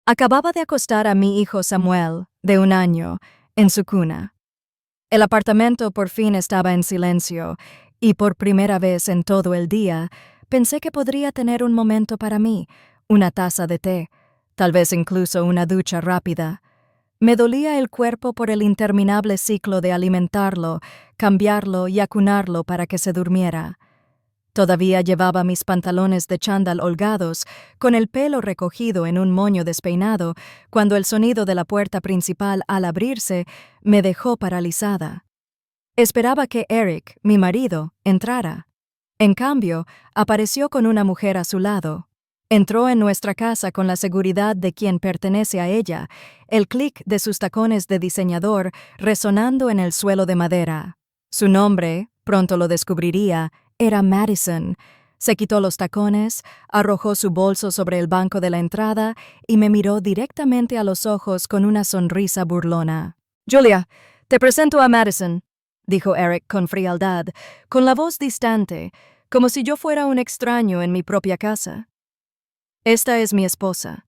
Acababa de acostar a mi hijo Samuel, de 1 año, en su cuna. El apartamento por fin estaba en silencio, y por primera vez en todo el día pensé que podría tener un momento para mí, una taza de té, tal vez incluso una ducha rápida. Me dolía el cuerpo por el interminable ciclo de alimentarlo, cambiarlo y acunarlo para que se durmiera. Todavía llevaba mis pantalones de chándal holgados, con el pelo recogido en un moño despeinado, cuando el sonido de la puerta principal al abrirse me dejó paralizada. Esperaba que Eric, mi marido, entrara. En cambio, apareció con una mujer a su lado. Entró en nuestra casa con la seguridad de quien pertenece a ella, el clic de sus tacones de diseñador resonando en el suelo de madera. Su nombre, pronto lo descubriría, era Madison. Se quitó los tacones, arrojó su bolso sobre el banco de la entrada y me miró directamente a los ojos con una sonrisa burlona. «Julia, te presento a Madison», dijo Eric con frialdad, con la voz distante, como si yo fuera un extraño en mi propia casa. «Esta es mi esposa».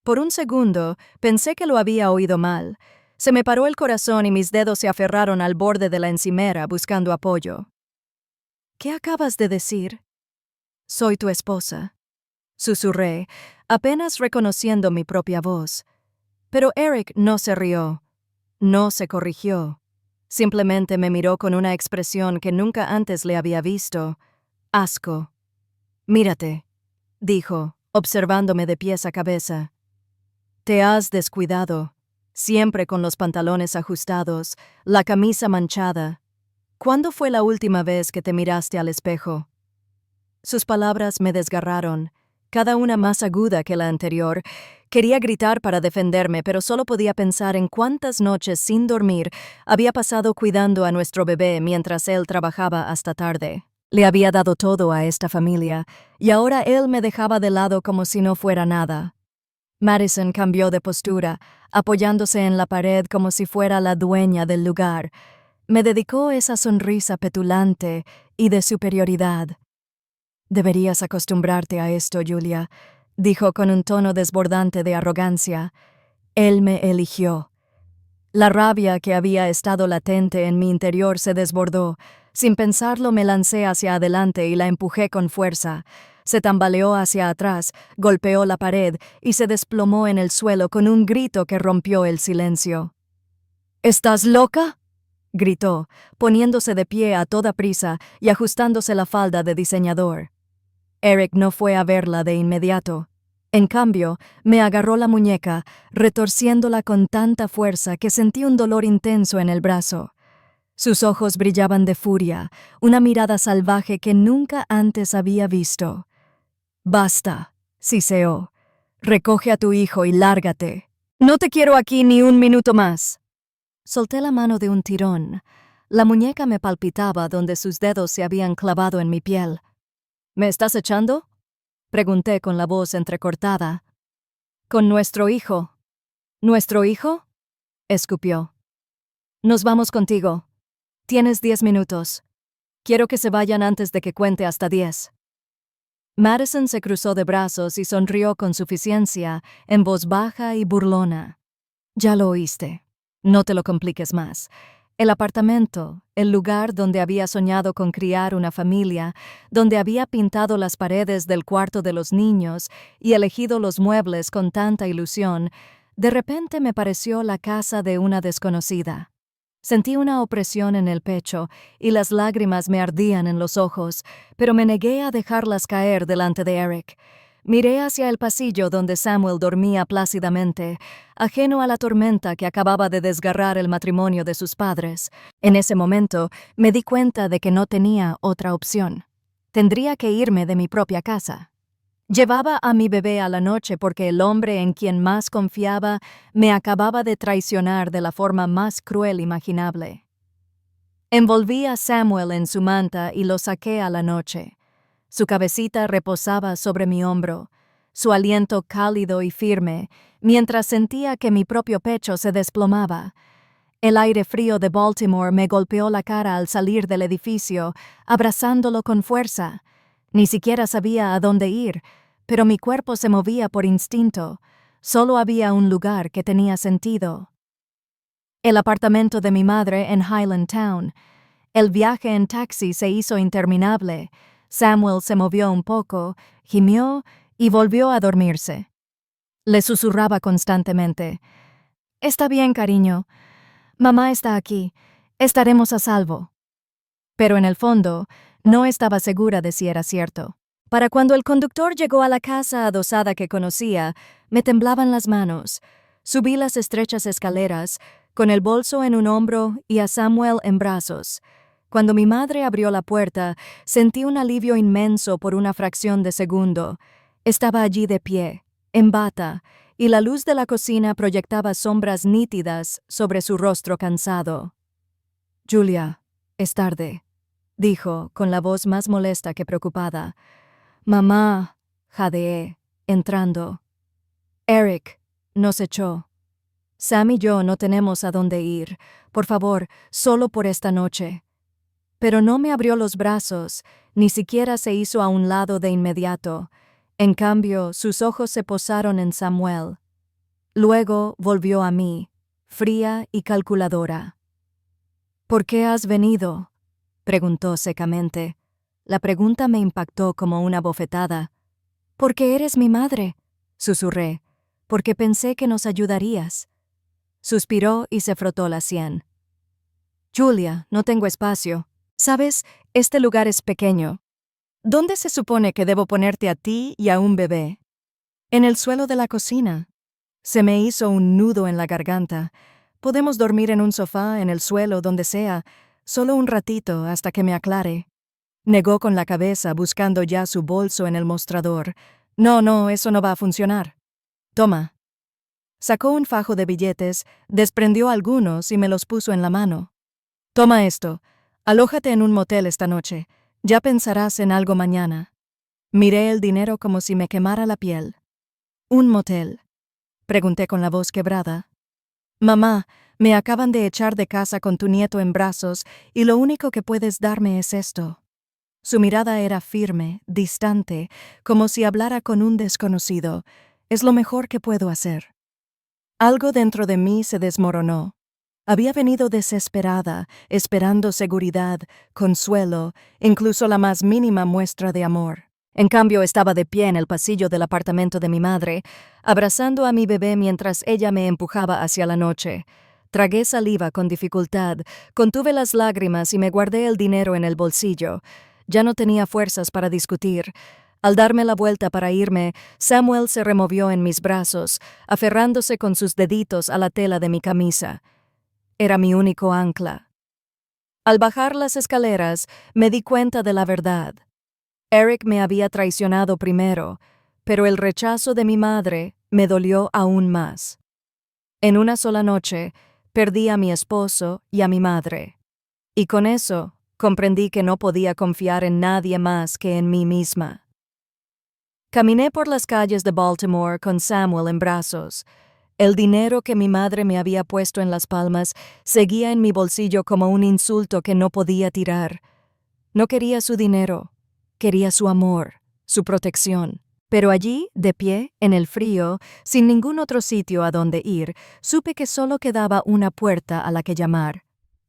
Por un segundo pensé que lo había oído mal. Se me paró el corazón y mis dedos se aferraron al borde de la encimera buscando apoyo. «¿Qué acabas de decir?» «Soy tu esposa», susurré, apenas reconociendo mi propia voz. Pero Eric no se rió, no se corrigió. Simplemente me miró con una expresión que nunca antes le había visto. Asco. «Mírate», dijo, observándome de pies a cabeza. «Te has descuidado, siempre con los pantalones ajustados, la camisa manchada. ¿Cuándo fue la última vez que te miraste al espejo?» Sus palabras me desgarraron, cada una más aguda que la anterior. Quería gritar para defenderme, pero solo podía pensar en cuántas noches sin dormir había pasado cuidando a nuestro bebé mientras él trabajaba hasta tarde. Le había dado todo a esta familia, y ahora él me dejaba de lado como si no fuera nada. Madison cambió de postura, apoyándose en la pared como si fuera la dueña del lugar. Me dedicó esa sonrisa petulante y de superioridad. «Deberías acostumbrarte a esto, Julia», dijo con un tono desbordante de arrogancia. «Él me eligió». La rabia que había estado latente en mi interior se desbordó. Sin pensarlo me lancé hacia adelante y la empujé con fuerza. Se tambaleó hacia atrás, golpeó la pared y se desplomó en el suelo con un grito que rompió el silencio. «¿Estás loca?», gritó, poniéndose de pie a toda prisa y ajustándose la falda de diseñador. Eric no fue a verla de inmediato. En cambio, me agarró la muñeca, retorciéndola con tanta fuerza que sentí un dolor intenso en el brazo. Sus ojos brillaban de furia, una mirada salvaje que nunca antes había visto. «Basta», siseó. «Recoge a tu hijo y lárgate. No te quiero aquí ni un minuto más». Solté la mano de un tirón. La muñeca me palpitaba donde sus dedos se habían clavado en mi piel. «¿Me estás echando?», pregunté con la voz entrecortada. «Con nuestro hijo». «¿Nuestro hijo?», escupió. «Nos vamos contigo. Tienes 10 minutos. Quiero que se vayan antes de que cuente hasta 10». Madison se cruzó de brazos y sonrió con suficiencia, en voz baja y burlona. «Ya lo oíste. No te lo compliques más. El apartamento, el lugar donde había soñado con criar una familia, donde había pintado las paredes del cuarto de los niños y elegido los muebles con tanta ilusión, de repente me pareció la casa de una desconocida. Sentí una opresión en el pecho y las lágrimas me ardían en los ojos, pero me negué a dejarlas caer delante de Eric. Miré hacia el pasillo donde Samuel dormía plácidamente, ajeno a la tormenta que acababa de desgarrar el matrimonio de sus padres. En ese momento me di cuenta de que no tenía otra opción. Tendría que irme de mi propia casa. Llevaba a mi bebé a la noche porque el hombre en quien más confiaba me acababa de traicionar de la forma más cruel imaginable. Envolví a Samuel en su manta y lo saqué a la noche. Su cabecita reposaba sobre mi hombro, su aliento cálido y firme, mientras sentía que mi propio pecho se desplomaba. El aire frío de Baltimore me golpeó la cara al salir del edificio, abrazándolo con fuerza. Ni siquiera sabía a dónde ir, pero mi cuerpo se movía por instinto. Solo había un lugar que tenía sentido. El apartamento de mi madre en Highland Town. El viaje en taxi se hizo interminable. Samuel se movió un poco, gimió y volvió a dormirse. Le susurraba constantemente. «Está bien, cariño. Mamá está aquí. Estaremos a salvo». Pero en el fondo, no estaba segura de si era cierto. Para cuando el conductor llegó a la casa adosada que conocía, me temblaban las manos. Subí las estrechas escaleras, con el bolso en un hombro y a Samuel en brazos. Cuando mi madre abrió la puerta, sentí un alivio inmenso por una fracción de segundo. Estaba allí de pie, en bata, y la luz de la cocina proyectaba sombras nítidas sobre su rostro cansado. «Julia, es tarde», dijo, con la voz más molesta que preocupada. «Mamá», jadeé, entrando. «Eric nos echó. Sam y yo no tenemos a dónde ir. Por favor, solo por esta noche». Pero no me abrió los brazos, ni siquiera se hizo a un lado de inmediato. En cambio, sus ojos se posaron en Samuel. Luego volvió a mí, fría y calculadora. «¿Por qué has venido?», preguntó secamente. La pregunta me impactó como una bofetada. «Porque eres mi madre», susurré, «porque pensé que nos ayudarías». Suspiró y se frotó la sien. «Julia, no tengo espacio. Sabes, este lugar es pequeño. ¿Dónde se supone que debo ponerte a ti y a un bebé?» «En el suelo de la cocina». Se me hizo un nudo en la garganta. «Podemos dormir en un sofá, en el suelo, donde sea, solo un ratito hasta que me aclare». Negó con la cabeza, buscando ya su bolso en el mostrador. «No, eso no va a funcionar». «Toma». Sacó un fajo de billetes, desprendió algunos y me los puso en la mano. «Toma esto. Alójate en un motel esta noche. Ya pensarás en algo mañana». Miré el dinero como si me quemara la piel. «¿Un motel?», pregunté con la voz quebrada. «Mamá, me acaban de echar de casa con tu nieto en brazos y lo único que puedes darme es esto». Su mirada era firme, distante, como si hablara con un desconocido. «Es lo mejor que puedo hacer». Algo dentro de mí se desmoronó. Había venido desesperada, esperando seguridad, consuelo, incluso la más mínima muestra de amor. En cambio, estaba de pie en el pasillo del apartamento de mi madre, abrazando a mi bebé mientras ella me empujaba hacia la noche. Tragué saliva con dificultad, contuve las lágrimas y me guardé el dinero en el bolsillo. Ya no tenía fuerzas para discutir. Al darme la vuelta para irme, Samuel se removió en mis brazos, aferrándose con sus deditos a la tela de mi camisa. Era mi único ancla. Al bajar las escaleras, me di cuenta de la verdad. Eric me había traicionado primero, pero el rechazo de mi madre me dolió aún más. En una sola noche, perdí a mi esposo y a mi madre. Y con eso, comprendí que no podía confiar en nadie más que en mí misma. Caminé por las calles de Baltimore con Samuel en brazos. El dinero que mi madre me había puesto en las palmas seguía en mi bolsillo como un insulto que no podía tirar. No quería su dinero, quería su amor, su protección. Pero allí, de pie, en el frío, sin ningún otro sitio a donde ir, supe que solo quedaba una puerta a la que llamar.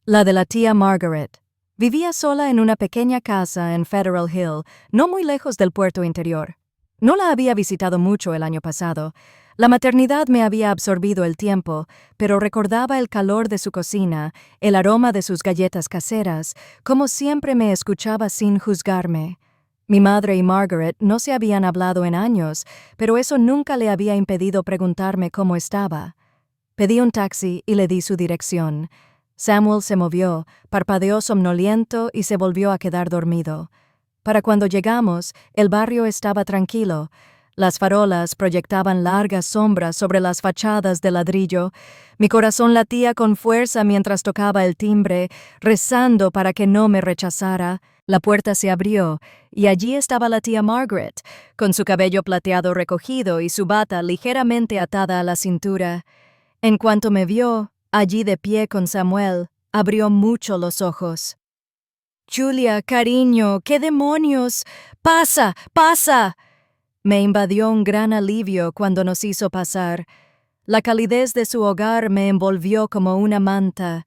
La de la tía Margaret. Vivía sola en una pequeña casa en Federal Hill, no muy lejos del puerto interior. No la había visitado mucho el año pasado. La maternidad me había absorbido el tiempo, pero recordaba el calor de su cocina, el aroma de sus galletas caseras, como siempre me escuchaba sin juzgarme. Mi madre y Margaret no se habían hablado en años, pero eso nunca le había impedido preguntarme cómo estaba. Pedí un taxi y le di su dirección. Samuel se movió, parpadeó somnoliento y se volvió a quedar dormido. Para cuando llegamos, el barrio estaba tranquilo. Las farolas proyectaban largas sombras sobre las fachadas de ladrillo. Mi corazón latía con fuerza mientras tocaba el timbre, rezando para que no me rechazara. La puerta se abrió, y allí estaba la tía Margaret, con su cabello plateado recogido y su bata ligeramente atada a la cintura. En cuanto me vio, allí de pie con Samuel, abrió mucho los ojos. «Julia, cariño, ¿qué demonios? ¡Pasa, pasa!». Me invadió un gran alivio cuando nos hizo pasar. La calidez de su hogar me envolvió como una manta.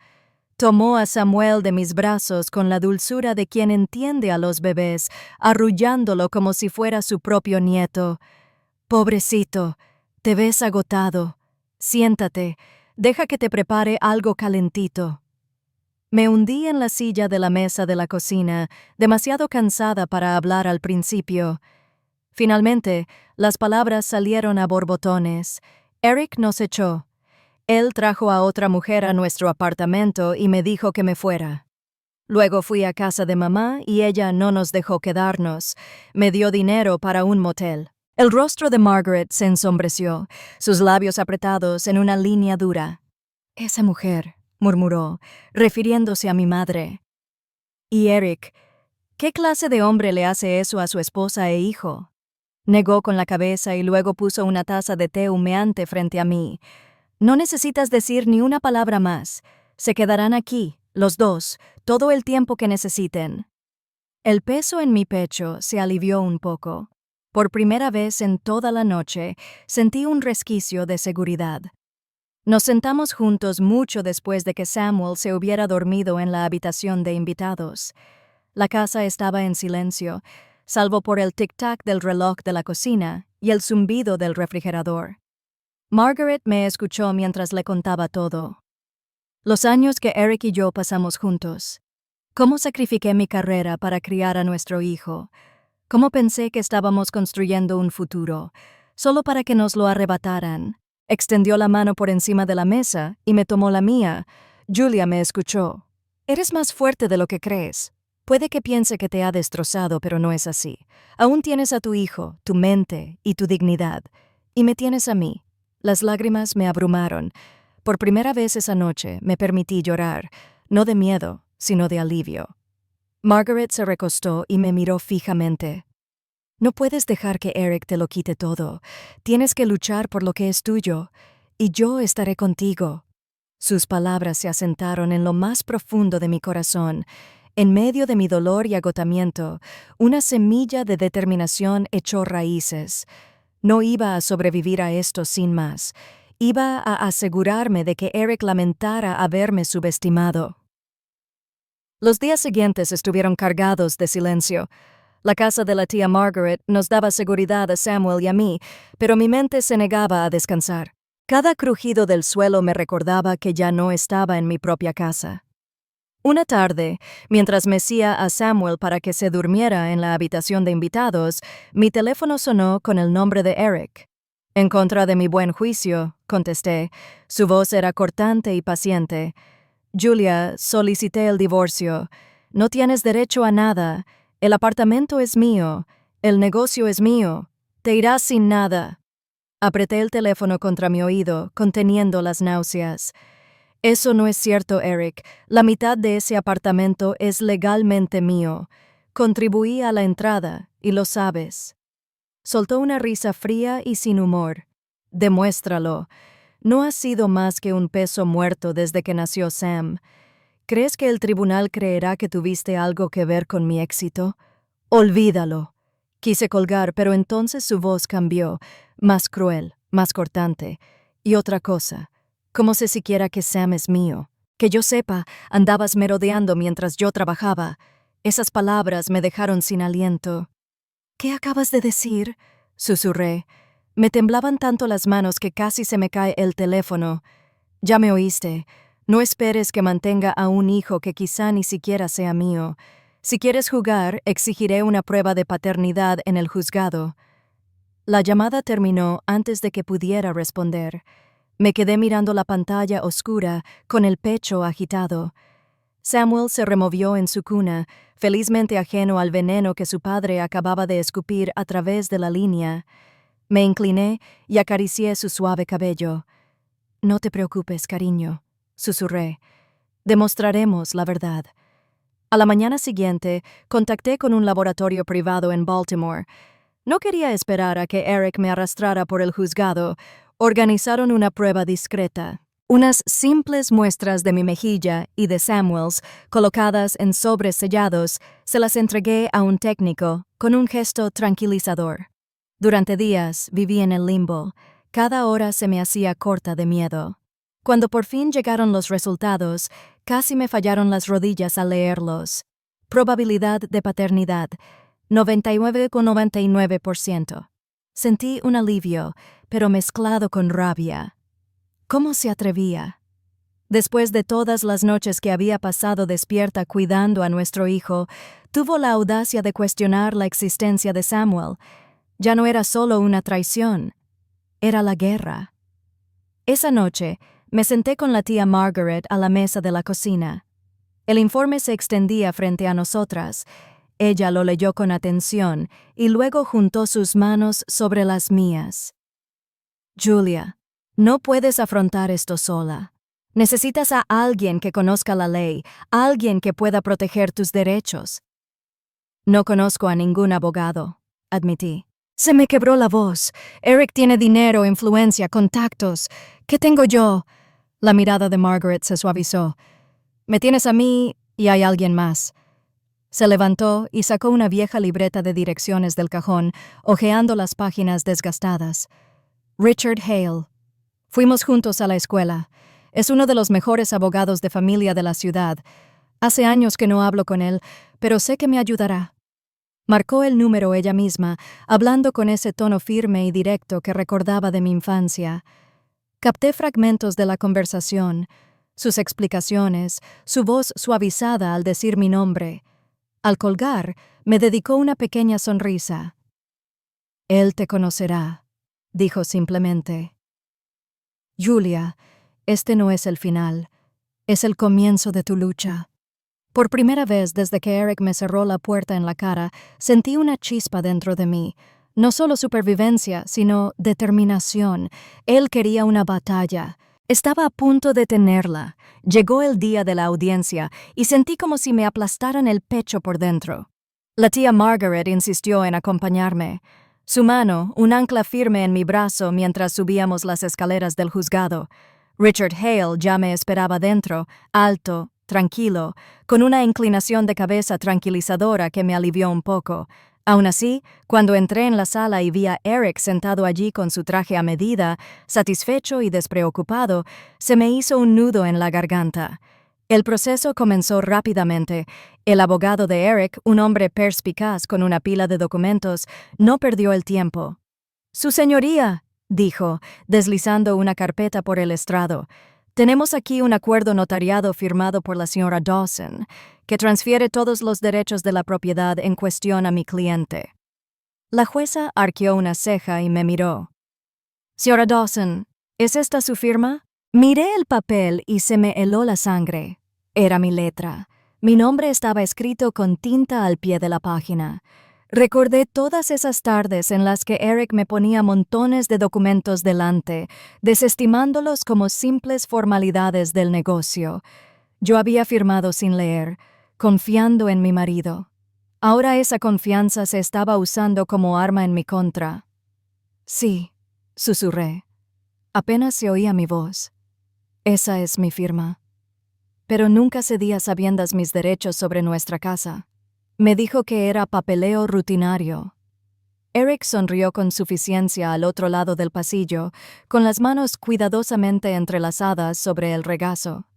Tomó a Samuel de mis brazos con la dulzura de quien entiende a los bebés, arrullándolo como si fuera su propio nieto. Pobrecito, te ves agotado. Siéntate, deja que te prepare algo calentito. Me hundí en la silla de la mesa de la cocina, demasiado cansada para hablar al principio. Finalmente, las palabras salieron a borbotones. Eric nos echó. Él trajo a otra mujer a nuestro apartamento y me dijo que me fuera. Luego fui a casa de mamá y ella no nos dejó quedarnos. Me dio dinero para un motel. El rostro de Margaret se ensombreció, sus labios apretados en una línea dura. «Esa mujer», murmuró, refiriéndose a mi madre. «¿Y Eric? ¿Qué clase de hombre le hace eso a su esposa e hijo?» Negó con la cabeza y luego puso una taza de té humeante frente a mí. «No necesitas decir ni una palabra más. Se quedarán aquí, los dos, todo el tiempo que necesiten». El peso en mi pecho se alivió un poco. Por primera vez en toda la noche sentí un resquicio de seguridad. Nos sentamos juntos mucho después de que Samuel se hubiera dormido en la habitación de invitados. La casa estaba en silencio, salvo por el tic-tac del reloj de la cocina y el zumbido del refrigerador. Margaret me escuchó mientras le contaba todo. Los años que Eric y yo pasamos juntos. Cómo sacrifiqué mi carrera para criar a nuestro hijo. Cómo pensé que estábamos construyendo un futuro, solo para que nos lo arrebataran. Extendió la mano por encima de la mesa y me tomó la mía. Julia me escuchó. «Eres más fuerte de lo que crees. Puede que piense que te ha destrozado, pero no es así. Aún tienes a tu hijo, tu mente y tu dignidad. Y me tienes a mí». Las lágrimas me abrumaron. Por primera vez esa noche me permití llorar, no de miedo, sino de alivio. Margaret se recostó y me miró fijamente. «No puedes dejar que Eric te lo quite todo. Tienes que luchar por lo que es tuyo, y yo estaré contigo». Sus palabras se asentaron en lo más profundo de mi corazón. En medio de mi dolor y agotamiento, una semilla de determinación echó raíces. No iba a sobrevivir a esto sin más. Iba a asegurarme de que Eric lamentara haberme subestimado. Los días siguientes estuvieron cargados de silencio. La casa de la tía Margaret nos daba seguridad a Samuel y a mí, pero mi mente se negaba a descansar. Cada crujido del suelo me recordaba que ya no estaba en mi propia casa. Una tarde, mientras mecía a Samuel para que se durmiera en la habitación de invitados, mi teléfono sonó con el nombre de Eric. En contra de mi buen juicio, contesté. Su voz era cortante y paciente. «Julia, solicité el divorcio. No tienes derecho a nada. El apartamento es mío. El negocio es mío. Te irás sin nada». Apreté el teléfono contra mi oído, conteniendo las náuseas. «Eso no es cierto, Eric. La mitad de ese apartamento es legalmente mío. Contribuí a la entrada, y lo sabes». Soltó una risa fría y sin humor. «Demuéstralo. No has sido más que un peso muerto desde que nació Sam. ¿Crees que el tribunal creerá que tuviste algo que ver con mi éxito? Olvídalo». Quise colgar, pero entonces su voz cambió, más cruel, más cortante. «Y otra cosa. ¿Cómo sé siquiera que Sam es mío? Que yo sepa, andabas merodeando mientras yo trabajaba». Esas palabras me dejaron sin aliento. «¿Qué acabas de decir?», susurré. Me temblaban tanto las manos que casi se me cae el teléfono. «Ya me oíste. No esperes que mantenga a un hijo que quizá ni siquiera sea mío. Si quieres jugar, exigiré una prueba de paternidad en el juzgado». La llamada terminó antes de que pudiera responder. Me quedé mirando la pantalla oscura, con el pecho agitado. Samuel se removió en su cuna, felizmente ajeno al veneno que su padre acababa de escupir a través de la línea. Me incliné y acaricié su suave cabello. «No te preocupes, cariño», susurré. «Demostraremos la verdad». A la mañana siguiente, contacté con un laboratorio privado en Baltimore. No quería esperar a que Eric me arrastrara por el juzgado. Organizaron una prueba discreta. Unas simples muestras de mi mejilla y de Samuel's, colocadas en sobres sellados, se las entregué a un técnico con un gesto tranquilizador. Durante días viví en el limbo. Cada hora se me hacía corta de miedo. Cuando por fin llegaron los resultados, casi me fallaron las rodillas al leerlos. Probabilidad de paternidad, 99,99%. Sentí un alivio, pero mezclado con rabia. ¿Cómo se atrevía? Después de todas las noches que había pasado despierta cuidando a nuestro hijo, tuvo la audacia de cuestionar la existencia de Samuel. Ya no era solo una traición, era la guerra. Esa noche, me senté con la tía Margaret a la mesa de la cocina. El informe se extendía frente a nosotras. Ella lo leyó con atención y luego juntó sus manos sobre las mías. Julia, no puedes afrontar esto sola. Necesitas a alguien que conozca la ley, alguien que pueda proteger tus derechos. No conozco a ningún abogado, admití. Se me quebró la voz. Eric tiene dinero, influencia, contactos. ¿Qué tengo yo? La mirada de Margaret se suavizó. Me tienes a mí y hay alguien más. Se levantó y sacó una vieja libreta de direcciones del cajón, hojeando las páginas desgastadas. Richard Hale. Fuimos juntos a la escuela. Es uno de los mejores abogados de familia de la ciudad. Hace años que no hablo con él, pero sé que me ayudará. Marcó el número ella misma, hablando con ese tono firme y directo que recordaba de mi infancia. Capté fragmentos de la conversación, sus explicaciones, su voz suavizada al decir mi nombre. Al colgar, me dedicó una pequeña sonrisa. Él te conocerá, dijo simplemente. Julia, este no es el final, es el comienzo de tu lucha. Por primera vez desde que Eric me cerró la puerta en la cara, sentí una chispa dentro de mí. No solo supervivencia, sino determinación. Él quería una batalla. Estaba a punto de tenerla. Llegó el día de la audiencia y sentí como si me aplastaran el pecho por dentro. La tía Margaret insistió en acompañarme. Su mano, un ancla firme en mi brazo mientras subíamos las escaleras del juzgado. Richard Hale ya me esperaba dentro, alto, tranquilo, con una inclinación de cabeza tranquilizadora que me alivió un poco. Aún así, cuando entré en la sala y vi a Eric sentado allí con su traje a medida, satisfecho y despreocupado, se me hizo un nudo en la garganta. El proceso comenzó rápidamente. El abogado de Eric, un hombre perspicaz con una pila de documentos, no perdió el tiempo. «Su señoría», dijo, deslizando una carpeta por el estrado. «Tenemos aquí un acuerdo notariado firmado por la señora Dawson, que transfiere todos los derechos de la propiedad en cuestión a mi cliente». La jueza arqueó una ceja y me miró. «Señora Dawson, ¿es esta su firma?» Miré el papel y se me heló la sangre. Era mi letra. Mi nombre estaba escrito con tinta al pie de la página. Recordé todas esas tardes en las que Eric me ponía montones de documentos delante, desestimándolos como simples formalidades del negocio. Yo había firmado sin leer, confiando en mi marido. Ahora esa confianza se estaba usando como arma en mi contra. «Sí», susurré. Apenas se oía mi voz. «Esa es mi firma». Pero nunca cedí a sabiendas mis derechos sobre nuestra casa. Me dijo que era papeleo rutinario. Eric sonrió con suficiencia al otro lado del pasillo, con las manos cuidadosamente entrelazadas sobre el regazo.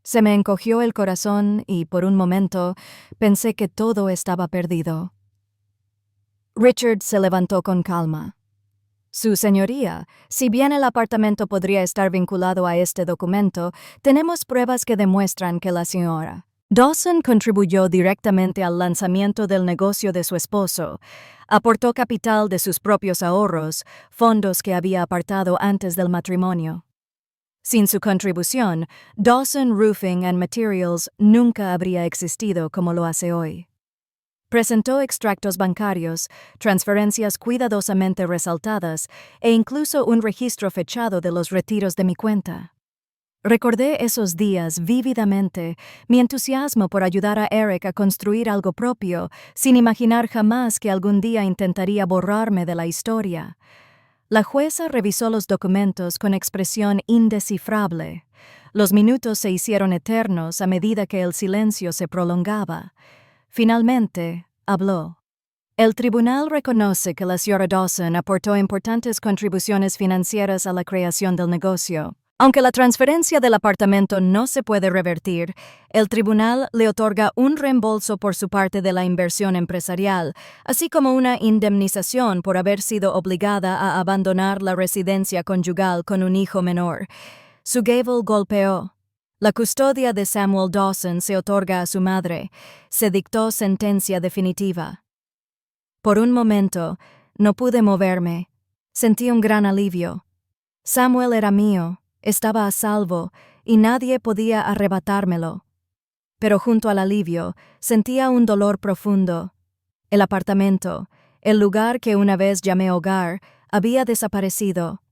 Se me encogió el corazón y, por un momento, pensé que todo estaba perdido. Richard se levantó con calma. «Su señoría, si bien el apartamento podría estar vinculado a este documento, tenemos pruebas que demuestran que la señora Dawson contribuyó directamente al lanzamiento del negocio de su esposo, aportó capital de sus propios ahorros, fondos que había apartado antes del matrimonio. Sin su contribución, Dawson Roofing and Materials nunca habría existido como lo hace hoy». Presentó extractos bancarios, transferencias cuidadosamente resaltadas e incluso un registro fechado de los retiros de mi cuenta. Recordé esos días vívidamente, mi entusiasmo por ayudar a Eric a construir algo propio, sin imaginar jamás que algún día intentaría borrarme de la historia. La jueza revisó los documentos con expresión indescifrable. Los minutos se hicieron eternos a medida que el silencio se prolongaba. Finalmente, habló. El tribunal reconoce que la señora Dawson aportó importantes contribuciones financieras a la creación del negocio. Aunque la transferencia del apartamento no se puede revertir, el tribunal le otorga un reembolso por su parte de la inversión empresarial, así como una indemnización por haber sido obligada a abandonar la residencia conyugal con un hijo menor. Su gable golpeó. La custodia de Samuel Dawson se otorga a su madre. Se dictó sentencia definitiva. Por un momento, no pude moverme. Sentí un gran alivio. Samuel era mío, estaba a salvo, y nadie podía arrebatármelo. Pero junto al alivio, sentía un dolor profundo. El apartamento, el lugar que una vez llamé hogar, había desaparecido.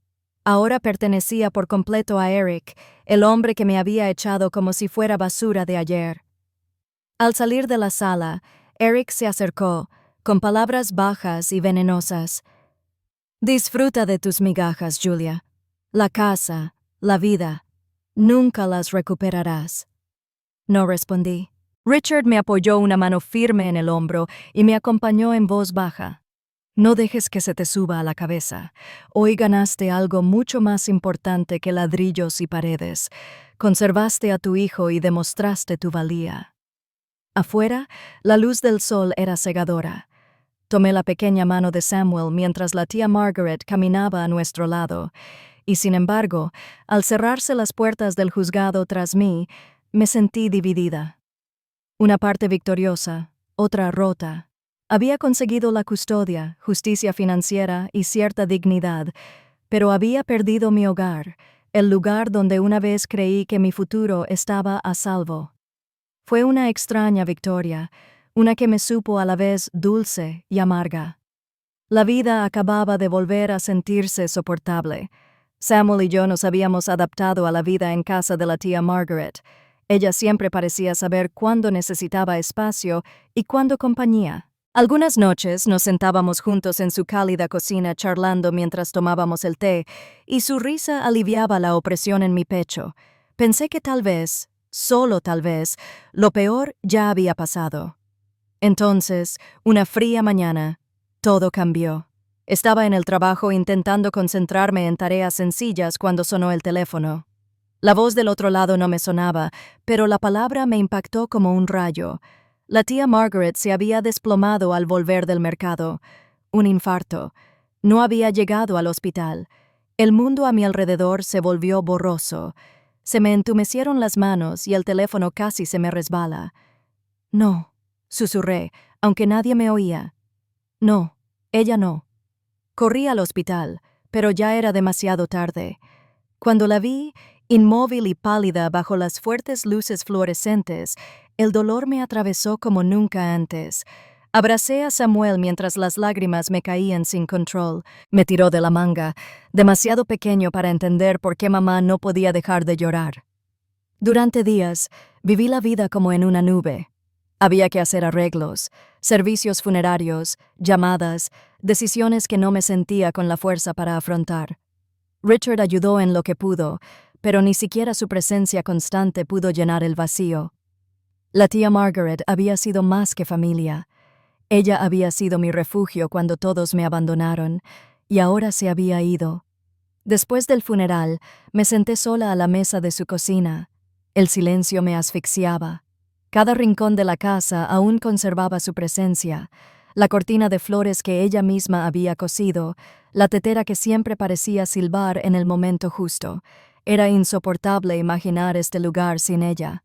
Ahora pertenecía por completo a Eric, el hombre que me había echado como si fuera basura de ayer. Al salir de la sala, Eric se acercó, con palabras bajas y venenosas. «Disfruta de tus migajas, Julia. La casa, la vida, nunca las recuperarás». No respondí. Richard me apoyó una mano firme en el hombro y me acompañó en voz baja. «No dejes que se te suba a la cabeza. Hoy ganaste algo mucho más importante que ladrillos y paredes. Conservaste a tu hijo y demostraste tu valía». Afuera, la luz del sol era cegadora. Tomé la pequeña mano de Samuel mientras la tía Margaret caminaba a nuestro lado, y sin embargo, al cerrarse las puertas del juzgado tras mí, me sentí dividida. Una parte victoriosa, otra rota. Había conseguido la custodia, justicia financiera y cierta dignidad, pero había perdido mi hogar, el lugar donde una vez creí que mi futuro estaba a salvo. Fue una extraña victoria, una que me supo a la vez dulce y amarga. La vida acababa de volver a sentirse soportable. Samuel y yo nos habíamos adaptado a la vida en casa de la tía Margaret. Ella siempre parecía saber cuándo necesitaba espacio y cuándo compañía. Algunas noches nos sentábamos juntos en su cálida cocina charlando mientras tomábamos el té, y su risa aliviaba la opresión en mi pecho. Pensé que tal vez, solo tal vez, lo peor ya había pasado. Entonces, una fría mañana, todo cambió. Estaba en el trabajo intentando concentrarme en tareas sencillas cuando sonó el teléfono. La voz del otro lado no me sonaba, pero la palabra me impactó como un rayo. La tía Margaret se había desplomado al volver del mercado. Un infarto. No había llegado al hospital. El mundo a mi alrededor se volvió borroso. Se me entumecieron las manos y el teléfono casi se me resbala. «No», susurré, aunque nadie me oía. «No, ella no». Corrí al hospital, pero ya era demasiado tarde. Cuando la vi, inmóvil y pálida bajo las fuertes luces fluorescentes, el dolor me atravesó como nunca antes. Abracé a Samuel mientras las lágrimas me caían sin control. Me tiró de la manga, demasiado pequeño para entender por qué mamá no podía dejar de llorar. Durante días, viví la vida como en una nube. Había que hacer arreglos, servicios funerarios, llamadas, decisiones que no me sentía con la fuerza para afrontar. Richard ayudó en lo que pudo, pero ni siquiera su presencia constante pudo llenar el vacío. La tía Margaret había sido más que familia. Ella había sido mi refugio cuando todos me abandonaron, y ahora se había ido. Después del funeral, me senté sola a la mesa de su cocina. El silencio me asfixiaba. Cada rincón de la casa aún conservaba su presencia. La cortina de flores que ella misma había cosido, la tetera que siempre parecía silbar en el momento justo. Era insoportable imaginar este lugar sin ella.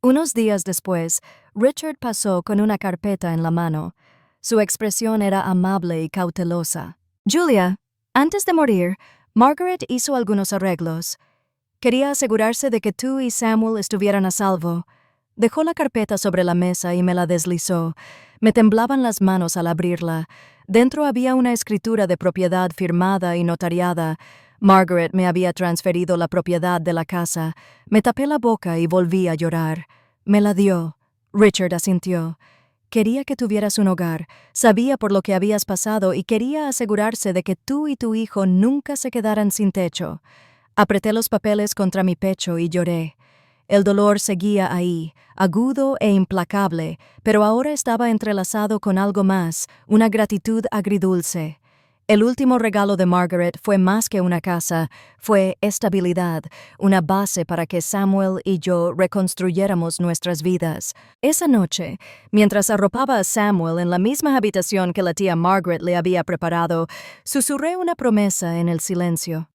Unos días después, Richard pasó con una carpeta en la mano. Su expresión era amable y cautelosa. «Julia, antes de morir, Margaret hizo algunos arreglos. Quería asegurarse de que tú y Samuel estuvieran a salvo». Dejó la carpeta sobre la mesa y me la deslizó. Me temblaban las manos al abrirla. Dentro había una escritura de propiedad firmada y notariada. Margaret me había transferido la propiedad de la casa. Me tapé la boca y volví a llorar. Me la dio. Richard asintió. «Quería que tuvieras un hogar. Sabía por lo que habías pasado y quería asegurarse de que tú y tu hijo nunca se quedaran sin techo». Apreté los papeles contra mi pecho y lloré. El dolor seguía ahí, agudo e implacable, pero ahora estaba entrelazado con algo más, una gratitud agridulce. El último regalo de Margaret fue más que una casa, fue estabilidad, una base para que Samuel y yo reconstruyéramos nuestras vidas. Esa noche, mientras arropaba a Samuel en la misma habitación que la tía Margaret le había preparado, susurré una promesa en el silencio.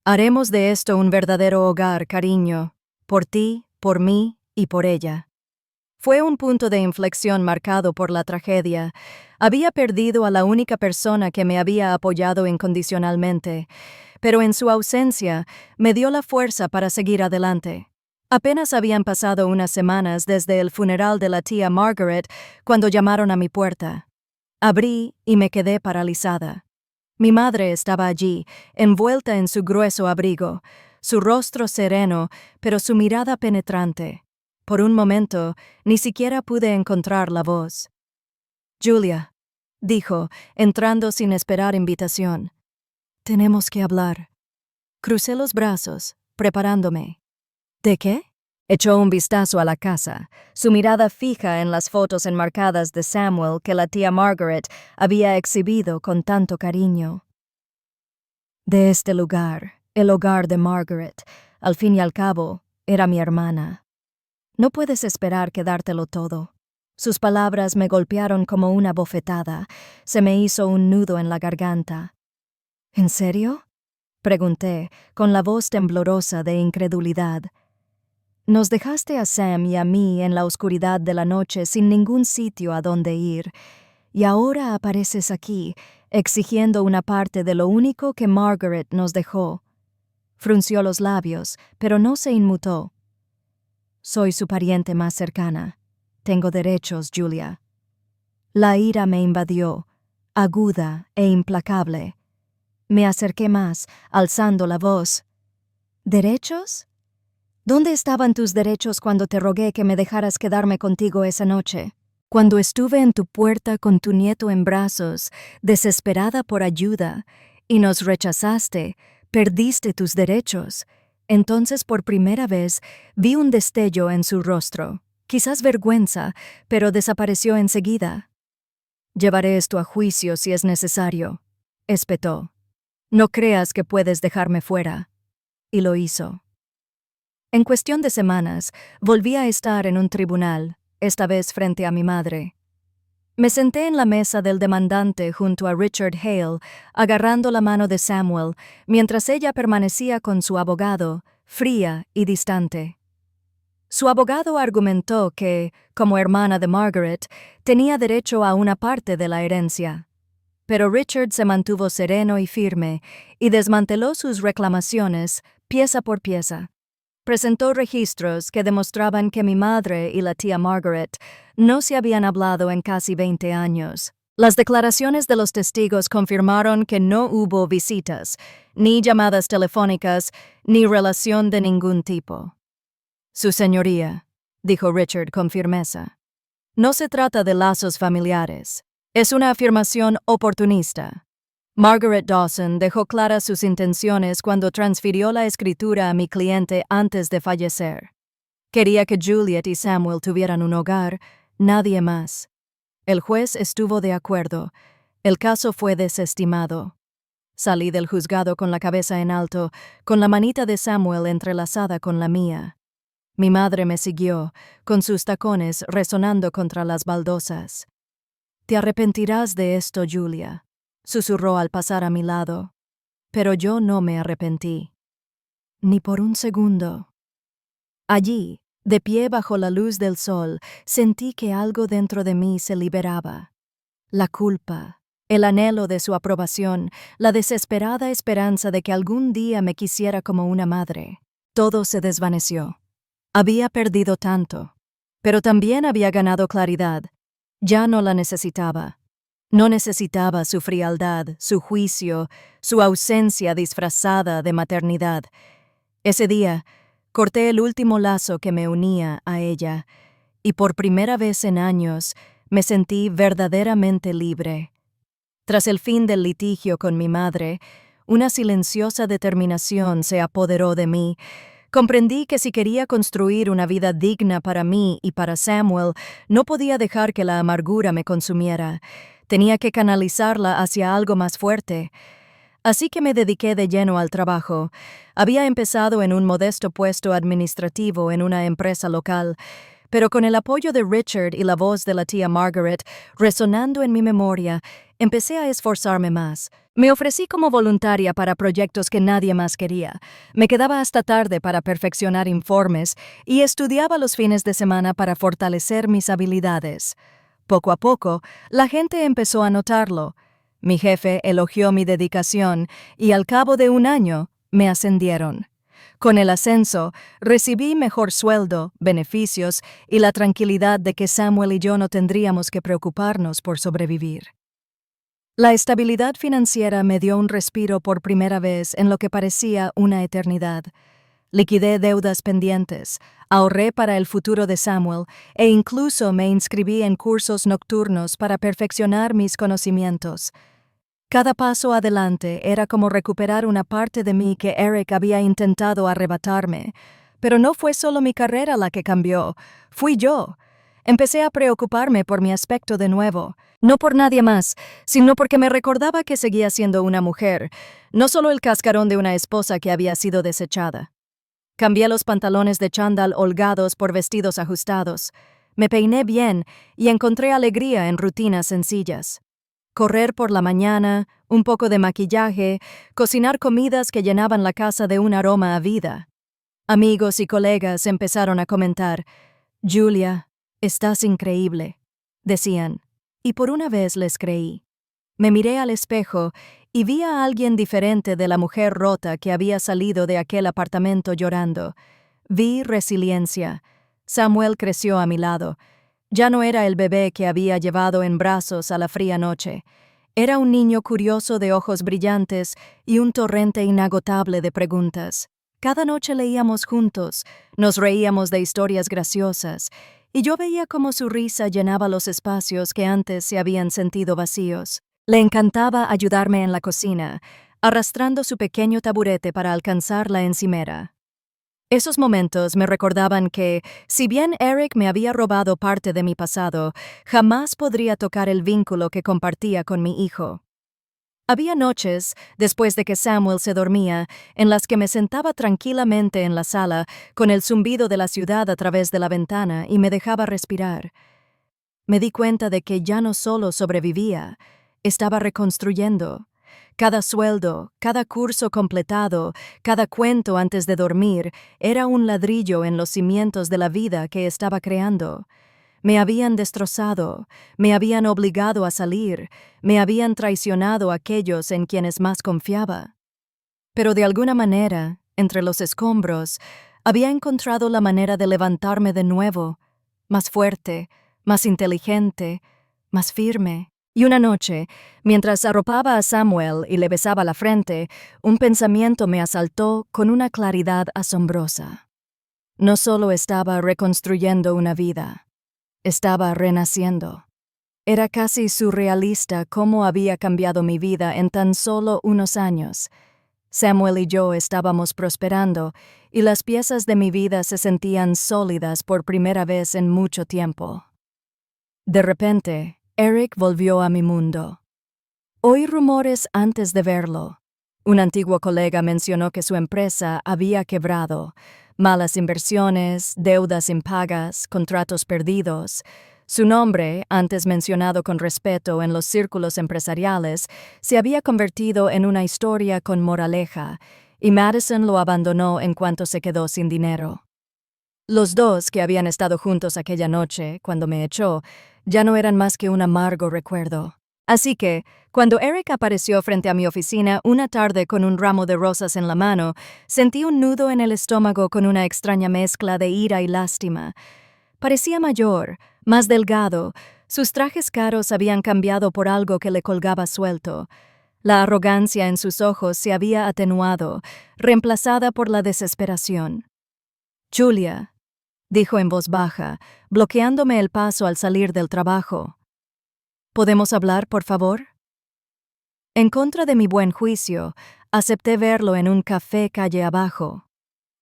Haremos de esto un verdadero hogar, cariño, por ti, por mí y por ella. Fue un punto de inflexión marcado por la tragedia. Había perdido a la única persona que me había apoyado incondicionalmente, pero en su ausencia me dio la fuerza para seguir adelante. Apenas habían pasado unas semanas desde el funeral de la tía Margaret cuando llamaron a mi puerta. Abrí y me quedé paralizada. Mi madre estaba allí, envuelta en su grueso abrigo, su rostro sereno, pero su mirada penetrante. Por un momento, ni siquiera pude encontrar la voz. «Julia», dijo, entrando sin esperar invitación. «Tenemos que hablar». Crucé los brazos, preparándome. «¿De qué?» Echó un vistazo a la casa, su mirada fija en las fotos enmarcadas de Samuel que la tía Margaret había exhibido con tanto cariño. «De este lugar, el hogar de Margaret, al fin y al cabo, era mi hermana. No puedes esperar quedártelo todo». Sus palabras me golpearon como una bofetada. Se me hizo un nudo en la garganta. «¿En serio?», pregunté, con la voz temblorosa de incredulidad. «Nos dejaste a Sam y a mí en la oscuridad de la noche sin ningún sitio a donde ir, y ahora apareces aquí, exigiendo una parte de lo único que Margaret nos dejó». Frunció los labios, pero no se inmutó. «Soy su pariente más cercana. Tengo derechos, Julia». La ira me invadió, aguda e implacable. Me acerqué más, alzando la voz. «¿Derechos? ¿Dónde estaban tus derechos cuando te rogué que me dejaras quedarme contigo esa noche? Cuando estuve en tu puerta con tu nieto en brazos, desesperada por ayuda, y nos rechazaste, perdiste tus derechos». Entonces por primera vez vi un destello en su rostro, quizás vergüenza, pero desapareció enseguida. «Llevaré esto a juicio si es necesario», espetó. «No creas que puedes dejarme fuera». Y lo hizo. En cuestión de semanas, volví a estar en un tribunal, esta vez frente a mi madre. Me senté en la mesa del demandante junto a Richard Hale, agarrando la mano de Samuel, mientras ella permanecía con su abogado, fría y distante. Su abogado argumentó que, como hermana de Margaret, tenía derecho a una parte de la herencia. Pero Richard se mantuvo sereno y firme, y desmanteló sus reclamaciones, pieza por pieza. Presentó registros que demostraban que mi madre y la tía Margaret no se habían hablado en casi 20 años. Las declaraciones de los testigos confirmaron que no hubo visitas, ni llamadas telefónicas, ni relación de ningún tipo. «Su señoría», dijo Richard con firmeza, «no se trata de lazos familiares. Es una afirmación oportunista. Margaret Dawson dejó claras sus intenciones cuando transfirió la escritura a mi cliente antes de fallecer. Quería que Juliet y Samuel tuvieran un hogar, nadie más. El juez estuvo de acuerdo. El caso fue desestimado. Salí del juzgado con la cabeza en alto, con la manita de Samuel entrelazada con la mía. Mi madre me siguió, con sus tacones resonando contra las baldosas. «Te arrepentirás de esto, Julia», susurró al pasar a mi lado. Pero yo no me arrepentí. Ni por un segundo. Allí, de pie bajo la luz del sol, sentí que algo dentro de mí se liberaba. La culpa, el anhelo de su aprobación, la desesperada esperanza de que algún día me quisiera como una madre. Todo se desvaneció. Había perdido tanto, pero también había ganado claridad. Ya no la necesitaba. No necesitaba su frialdad, su juicio, su ausencia disfrazada de maternidad. Ese día, corté el último lazo que me unía a ella, y por primera vez en años me sentí verdaderamente libre. Tras el fin del litigio con mi madre, una silenciosa determinación se apoderó de mí, Comprendí que si quería construir una vida digna para mí y para Samuel, no podía dejar que la amargura me consumiera. Tenía que canalizarla hacia algo más fuerte. Así que me dediqué de lleno al trabajo. Había empezado en un modesto puesto administrativo en una empresa local, pero con el apoyo de Richard y la voz de la tía Margaret resonando en mi memoria, empecé a esforzarme más. Me ofrecí como voluntaria para proyectos que nadie más quería. Me quedaba hasta tarde para perfeccionar informes y estudiaba los fines de semana para fortalecer mis habilidades. Poco a poco, la gente empezó a notarlo. Mi jefe elogió mi dedicación y al cabo de un año me ascendieron. Con el ascenso, recibí mejor sueldo, beneficios y la tranquilidad de que Samuel y yo no tendríamos que preocuparnos por sobrevivir. La estabilidad financiera me dio un respiro por primera vez en lo que parecía una eternidad. Liquidé deudas pendientes, ahorré para el futuro de Samuel e incluso me inscribí en cursos nocturnos para perfeccionar mis conocimientos. Cada paso adelante era como recuperar una parte de mí que Eric había intentado arrebatarme. Pero no fue solo mi carrera la que cambió, fui yo. Empecé a preocuparme por mi aspecto de nuevo, no por nadie más, sino porque me recordaba que seguía siendo una mujer, no solo el cascarón de una esposa que había sido desechada. Cambié los pantalones de chándal holgados por vestidos ajustados. Me peiné bien y encontré alegría en rutinas sencillas. Correr por la mañana, un poco de maquillaje, cocinar comidas que llenaban la casa de un aroma a vida. Amigos y colegas empezaron a comentar: «Julia, estás increíble», decían, y por una vez les creí. Me miré al espejo y vi a alguien diferente de la mujer rota que había salido de aquel apartamento llorando. Vi resiliencia. Samuel creció a mi lado. Ya no era el bebé que había llevado en brazos a la fría noche. Era un niño curioso de ojos brillantes y un torrente inagotable de preguntas. Cada noche leíamos juntos, nos reíamos de historias graciosas, y yo veía cómo su risa llenaba los espacios que antes se habían sentido vacíos. Le encantaba ayudarme en la cocina, arrastrando su pequeño taburete para alcanzar la encimera. Esos momentos me recordaban que, si bien Eric me había robado parte de mi pasado, jamás podría tocar el vínculo que compartía con mi hijo. Había noches, después de que Samuel se dormía, en las que me sentaba tranquilamente en la sala, con el zumbido de la ciudad a través de la ventana y me dejaba respirar. Me di cuenta de que ya no solo sobrevivía, estaba reconstruyendo. Cada sueldo, cada curso completado, cada cuento antes de dormir, era un ladrillo en los cimientos de la vida que estaba creando. Me habían destrozado, me habían obligado a salir, me habían traicionado aquellos en quienes más confiaba. Pero de alguna manera, entre los escombros, había encontrado la manera de levantarme de nuevo, más fuerte, más inteligente, más firme. Y una noche, mientras arropaba a Samuel y le besaba la frente, un pensamiento me asaltó con una claridad asombrosa. No solo estaba reconstruyendo una vida, estaba renaciendo. Era casi surrealista cómo había cambiado mi vida en tan solo unos años. Samuel y yo estábamos prosperando, y las piezas de mi vida se sentían sólidas por primera vez en mucho tiempo. De repente, Eric volvió a mi mundo. Oí rumores antes de verlo. Un antiguo colega mencionó que su empresa había quebrado. Malas inversiones, deudas impagas, contratos perdidos. Su nombre, antes mencionado con respeto en los círculos empresariales, se había convertido en una historia con moraleja, y Madison lo abandonó en cuanto se quedó sin dinero. Los dos que habían estado juntos aquella noche, cuando me echó, ya no eran más que un amargo recuerdo. Así que, cuando Eric apareció frente a mi oficina una tarde con un ramo de rosas en la mano, sentí un nudo en el estómago con una extraña mezcla de ira y lástima. Parecía mayor, más delgado, sus trajes caros habían cambiado por algo que le colgaba suelto. La arrogancia en sus ojos se había atenuado, reemplazada por la desesperación. «Julia», dijo en voz baja, bloqueándome el paso al salir del trabajo. «¿Podemos hablar, por favor?» En contra de mi buen juicio, acepté verlo en un café calle abajo.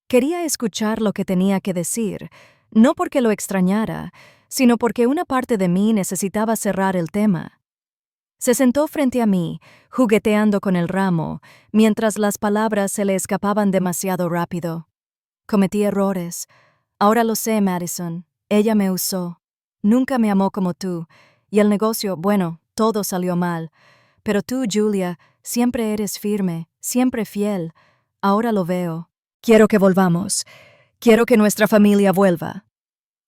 Quería escuchar lo que tenía que decir, no porque lo extrañara, sino porque una parte de mí necesitaba cerrar el tema. Se sentó frente a mí, jugueteando con el ramo, mientras las palabras se le escapaban demasiado rápido. Cometí errores. Ahora lo sé, Madison. Ella me usó. Nunca me amó como tú. Y el negocio, bueno, todo salió mal. Pero tú, Julia, siempre eres firme, siempre fiel. Ahora lo veo. Quiero que volvamos. Quiero que nuestra familia vuelva.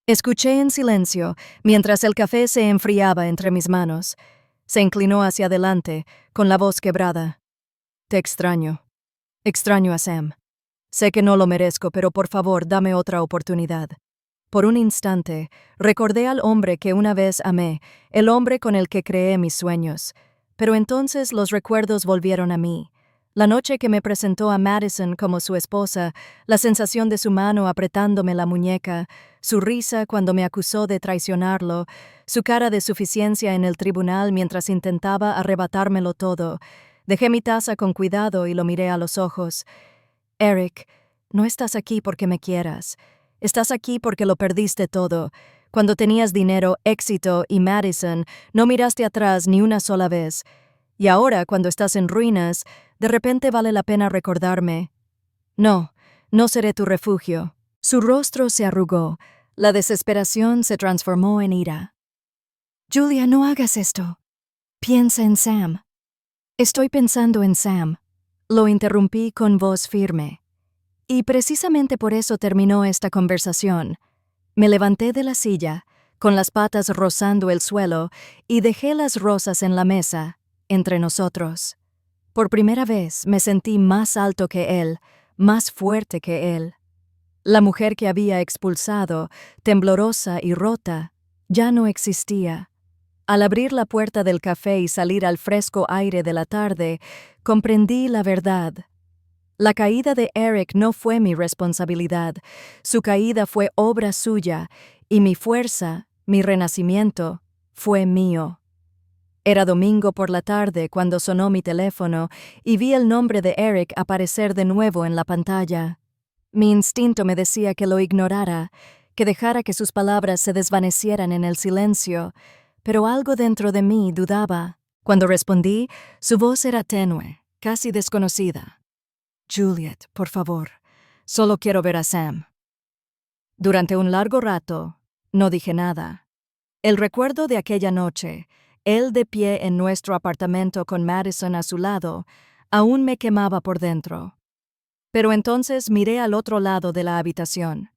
Escuché en silencio, mientras el café se enfriaba entre mis manos. Se inclinó hacia adelante, con la voz quebrada. Te extraño. Extraño a Sam. Sé que no lo merezco, pero por favor, dame otra oportunidad. Por un instante, recordé al hombre que una vez amé, el hombre con el que creé mis sueños. Pero entonces los recuerdos volvieron a mí. La noche que me presentó a Madison como su esposa, la sensación de su mano apretándome la muñeca, su risa cuando me acusó de traicionarlo, su cara de suficiencia en el tribunal mientras intentaba arrebatármelo todo. Dejé mi taza con cuidado y lo miré a los ojos. Eric, no estás aquí porque me quieras. Estás aquí porque lo perdiste todo. Cuando tenías dinero, éxito y Madison, no miraste atrás ni una sola vez. Y ahora, cuando estás en ruinas, de repente vale la pena recordarme. No, no seré tu refugio. Su rostro se arrugó. La desesperación se transformó en ira. Julia, no hagas esto. Piensa en Sam. Estoy pensando en Sam. Lo interrumpí con voz firme. Y precisamente por eso terminó esta conversación. Me levanté de la silla, con las patas rozando el suelo, y dejé las rosas en la mesa, entre nosotros. Por primera vez me sentí más alto que él, más fuerte que él. La mujer que había expulsado, temblorosa y rota, ya no existía. Al abrir la puerta del café y salir al fresco aire de la tarde, comprendí la verdad. La caída de Eric no fue mi responsabilidad, su caída fue obra suya, y mi fuerza, mi renacimiento, fue mío. Era domingo por la tarde cuando sonó mi teléfono y vi el nombre de Eric aparecer de nuevo en la pantalla. Mi instinto me decía que lo ignorara, que dejara que sus palabras se desvanecieran en el silencio, pero algo dentro de mí dudaba. Cuando respondí, su voz era tenue, casi desconocida. Juliet, por favor, solo quiero ver a Sam. Durante un largo rato, no dije nada. El recuerdo de aquella noche, él de pie en nuestro apartamento con Madison a su lado, aún me quemaba por dentro. Pero entonces miré al otro lado de la habitación.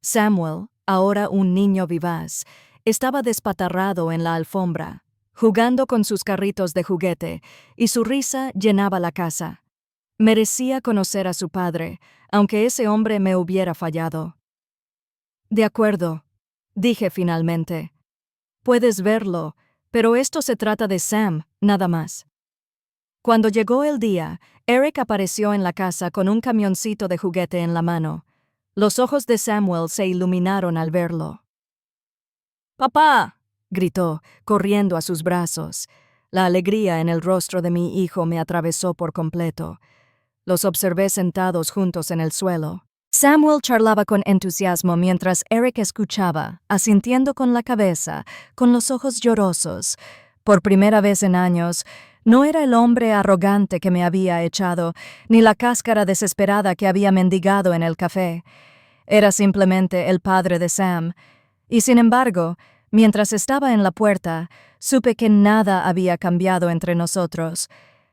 Samuel, ahora un niño vivaz, estaba despatarrado en la alfombra, jugando con sus carritos de juguete, y su risa llenaba la casa. Merecía conocer a su padre, aunque ese hombre me hubiera fallado. De acuerdo, dije finalmente. Puedes verlo, pero esto se trata de Sam, nada más. Cuando llegó el día, Eric apareció en la casa con un camioncito de juguete en la mano. Los ojos de Samuel se iluminaron al verlo. ¡Papá!, gritó, corriendo a sus brazos. La alegría en el rostro de mi hijo me atravesó por completo. Los observé sentados juntos en el suelo. Samuel charlaba con entusiasmo mientras Eric escuchaba, asintiendo con la cabeza, con los ojos llorosos. Por primera vez en años, no era el hombre arrogante que me había echado, ni la cáscara desesperada que había mendigado en el café. Era simplemente el padre de Sam. Y sin embargo, mientras estaba en la puerta, supe que nada había cambiado entre nosotros.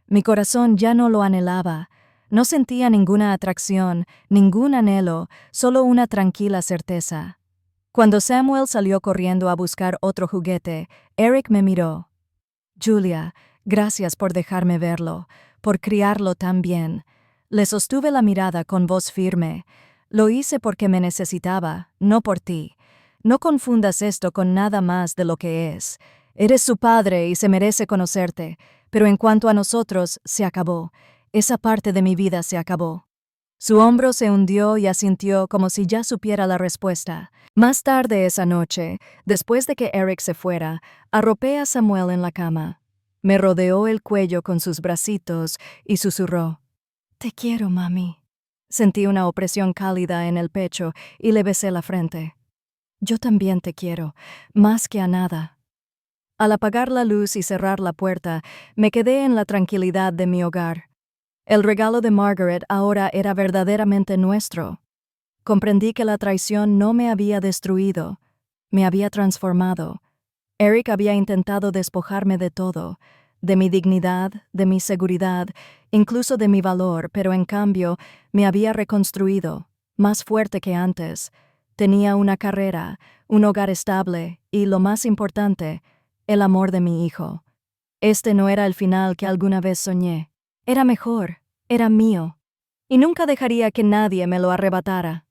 Mi corazón ya no lo anhelaba. No sentía ninguna atracción, ningún anhelo, solo una tranquila certeza. Cuando Samuel salió corriendo a buscar otro juguete, Eric me miró. Julia, gracias por dejarme verlo, por criarlo tan bien. Le sostuve la mirada con voz firme. Lo hice porque me necesitaba, no por ti. No confundas esto con nada más de lo que es. Eres su padre y se merece conocerte, pero en cuanto a nosotros, se acabó. Esa parte de mi vida se acabó. Su hombro se hundió y asintió como si ya supiera la respuesta. Más tarde esa noche, después de que Eric se fuera, arropé a Samuel en la cama. Me rodeó el cuello con sus bracitos y susurró: «Te quiero, mami». Sentí una opresión cálida en el pecho y le besé la frente. Yo también te quiero, más que a nada. Al apagar la luz y cerrar la puerta, me quedé en la tranquilidad de mi hogar. El regalo de Margaret ahora era verdaderamente nuestro. Comprendí que la traición no me había destruido, me había transformado. Eric había intentado despojarme de todo, de mi dignidad, de mi seguridad, incluso de mi valor, pero en cambio me había reconstruido, más fuerte que antes. Tenía una carrera, un hogar estable y, lo más importante, el amor de mi hijo. Este no era el final que alguna vez soñé. Era mejor, era mío, y nunca dejaría que nadie me lo arrebatara.